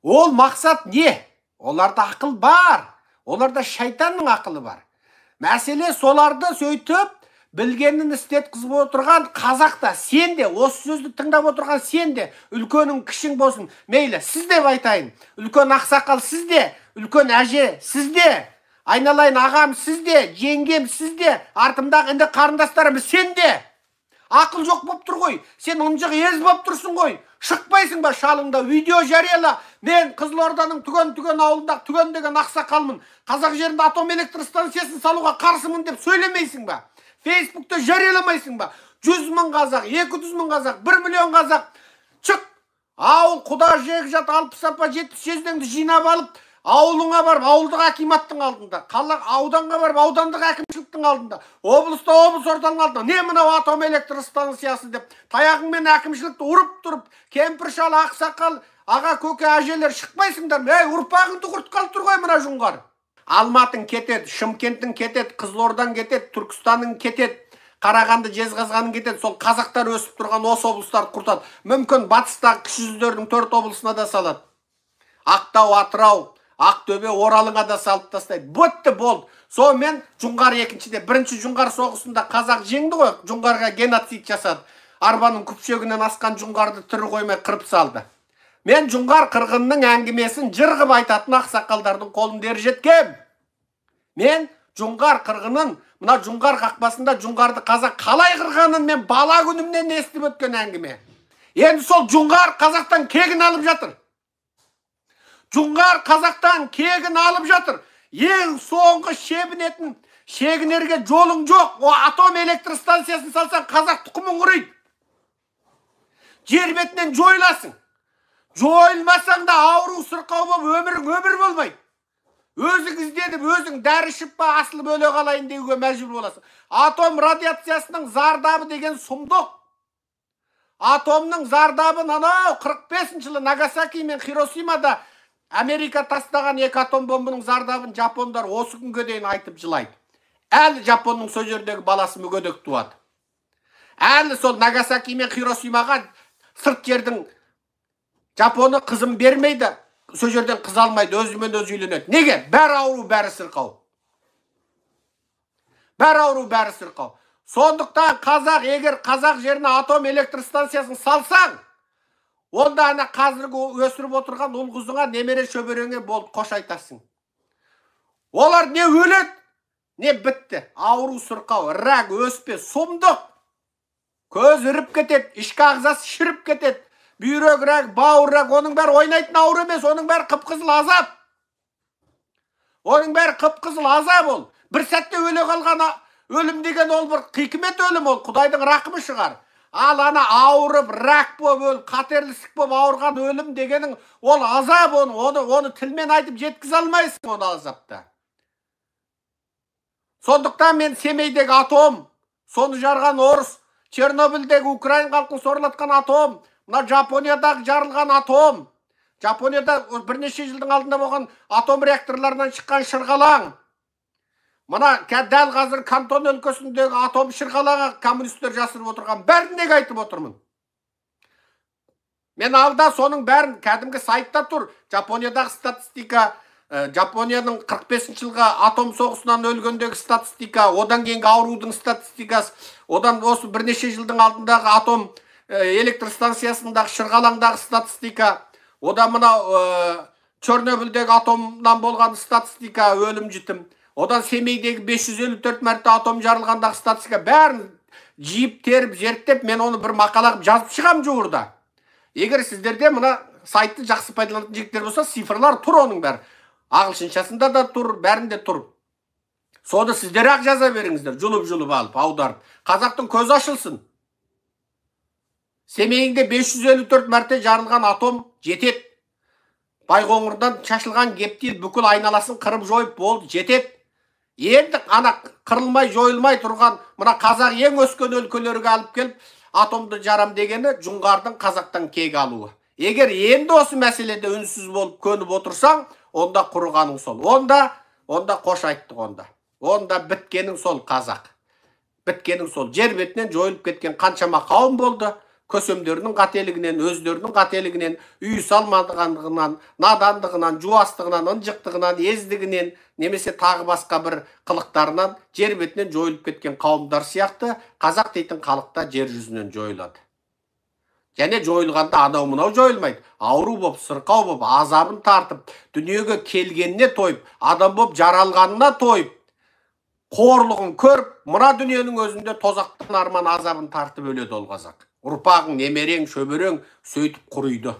Ол мақсат не? Оларда ақыл бар. Оларда шайтанның ақылы бар. Мәселе соларды сөйтіп, білгенін істеткізіп отырған қазақта, сен де, осы сөзді тыңдап отырған сен де, үлкенің кішің болсын, мейлі, сіз деп айтайын. Үлкен ақсақал сізде, үлкен әже сізде, айналайын ағам сізде, жеңгем сізде, артымдағы інді қарындастарым сенде. Ақыл жоқ боп тұр ғой, сен ұнжық ез боп тұрсың ғой, шықпайсың ба шалыңда, видео жарияла, мен Қызылорданың түген ауылында түген деген ақсақалмын, қазақ жерінде атом электр станциясын салуға қарсымын деп сөйлемейсің ба? Фейсбукта жарияламайсың ба? 100 мың қазақ, 200 мың қазақ, 1 миллион қазақ, шық, ауыл құда жек жат, 60 апа 70 жездеңді жинап алып, ауылыңа барып, ауылдық акиматтың алдында, ауданға барып, аудандық әкімшіліктің алдында, облыста облыс орталығының алдында, не мынау атом электр станциясы деп, таяғыңмен әкімшілікті ұрып тұрып, кемпір шал, ақсақал, аға көке әжелер шықпайсыңдар ма? Ұрпағыңды құртқалы тұр ғой мына жоңғар. Алматың кетеді, Шымкенттің кетеді, Қызылордан кетеді, Түркістанның кетеді, Қарағанды, Жезқазғанның кетеді. Сол қазақтар өсіп тұрған осы облыстарды құртады. Мүмкін батыстағы кіші жүздердің 4 облысына да салады. Ақтау, Атырау, Ақтөбе, Оралыңа да салып тастайды. Бітті болды. Сонымен Жоңғар екіншіде, бірінші Жоңғар соғысында қазақ жеңді ғой, Жоңғарға геноцид жасады. Арбаның күпшегінен асқан Жоңғарды тірі қоймай қырып салды. Мен Жоңғар қырғынның әңгімесін жырғып айтатын ақсақалдардың қолында жеткем. Мен Жоңғар қырғынын, мына Жоңғар қақпасында Жоңғарды қазақ қалай қырғанын мен бала күнімнен естіп өткен әңгіме. Енді сол Жоңғар қазақтан кегін алып жатыр. Жоңғар қазақтан кегін алып жатыр. Ең соңғы шебінетін шегінерге жолың жоқ. О атом электр станциясын салсан қазақ тұқымын құрайды. Жер бетінен жойыласың. Жойылмасаң да ауру сырқау болып өмірің өмір болмайды. Өзің ізденіп, өзің дәрі ішіп па асылып өле қалайын деуге мәжбүр боласың. Атом радиациясының зардабы деген сұмдық. Атомның зардабын анау 45 жылы Нагасаки мен Хиросимада Америка тастаған 2 атом бомбының зардабын жапондар осы күнге дейін айтып жылайды. Әлі Жапонның сол жердегі баласы мүгедек туады. Әлі сол Нагасаки мен Хиросимаға сырт жердің Жапоны қызым бермейді, сол жерден қыз алмайды, өзімен өзі үйленеді. Неге? Бәрі ауру, бәрі сырқау. Бәрі ауру, бәрі сырқау. Сондықтан қазақ, егер қазақ жеріне атом электр станциясын салсаң, онда ана қазіргі өсіріп отырған ұл қызыңа немере шөбереңе болып қош айтасың. Олар не өледі, не бітті. Ауру, сырқау, рак, өспе, сұмдық. Көз үріп кетеді, ішкі ағзасы шіріп кетеді. Бүйрек рак, бауыр рак, оның бәрі ойнайтын ауру емес, оның бәрі қып-қызыл азап. Оның бәрі қып-қызыл азап ол. Бір сәтте өле қалған өлім деген ол бір хикмет өлім ол, Құдайдың рақымы шығар. Ал ана ауырып, рак болып өл, қатерлісік болып ауырған өлім дегенің ол азап, оны тілмен айтып жеткізе алмайсың оны азапта. Сондықтан мен Семейдегі атом, соны жарған орыс, Чернобыльдегі Украин халқын сорлатқан атом, мына Жапониядағы жарылған атом, Жапонияда бірнеше жылдың алдында болған атом реакторларынан шыққан шырғалаң, мына дәл қазір Кантон өлкесіндегі атом шырғалаңы коммунистер жасырып отырған бәрін неге айтып отырмын? Мен алда соның бәрін кәдімгі сайтта тұр. Жапониядағы статистика, Жапонияның 45 жылға атом соғысынан өлгендегі статистика, одан кейінгі аурудың статистикасы, одан осы бірнеше жылдың алдындағы атом электр станциясындағы шырғалаңдағы статистика, одан мына Чернобыльдегі атомнан болған статистика, өлім жітім, одан Семейдегі 554 мәрте атом жарылғандағы статистика, бәрін жиып теріп, зерттеп, мен оны бір мақалағып жазып шығам жуырда. Егер сіздерде мына сайтты жақсы пайдаланатын жігіттер болса, цифрлар тұр оның бәрі. Ағылшыншасында да тұр, бәрінде тұр. Соны сіздер ақ жаза беріңіздер, жұлып-жұлып алып, аударып. Қазақтың көз ашылсын. Семейінде 554 мәрте жарылған атом жетеді. Байқоңырдан шашылған гептил бүкіл айналасын қырып жойып болды, жетеді. Енді ана қырылмай, жойылмай тұрған мына қазақ ең өскен өлкелерге алып келіп, атомды жарам дегені Жоңғардың қазақтан кек алуы. Егер енді осы мәселеде үнсіз болып көніп отырсаң, онда құрғаның сол. Онда қош айттық онда. Онда біткенің сол қазақ. Біткенің сол. Жер бетінен жойылып кеткен қаншама қауым болды. көсемдерінің қателігінен, өздерінің қателігінен, үй салмадығандығынан, надандығынан, жуастығынан, ынжықтығынан, ездігінен, немесе тағы басқа бір қылықтарынан жер бетінен жойылып кеткен қауымдар сияқты қазақ дейтін халықта жер жүзінен жойылады. Және жойылғанда анау мынау жойылмайды. Ауру боп, сырқау боп, азабын тартып, дүниеге келгеніне тойып, адам боп жаралғанына тойып, қорлығын көріп, мына дүниенің өзінде тозақтың арман азабын тартып өледі ол қазақ. Ұрпағың, немерең, шөберең сөйтіп құриды.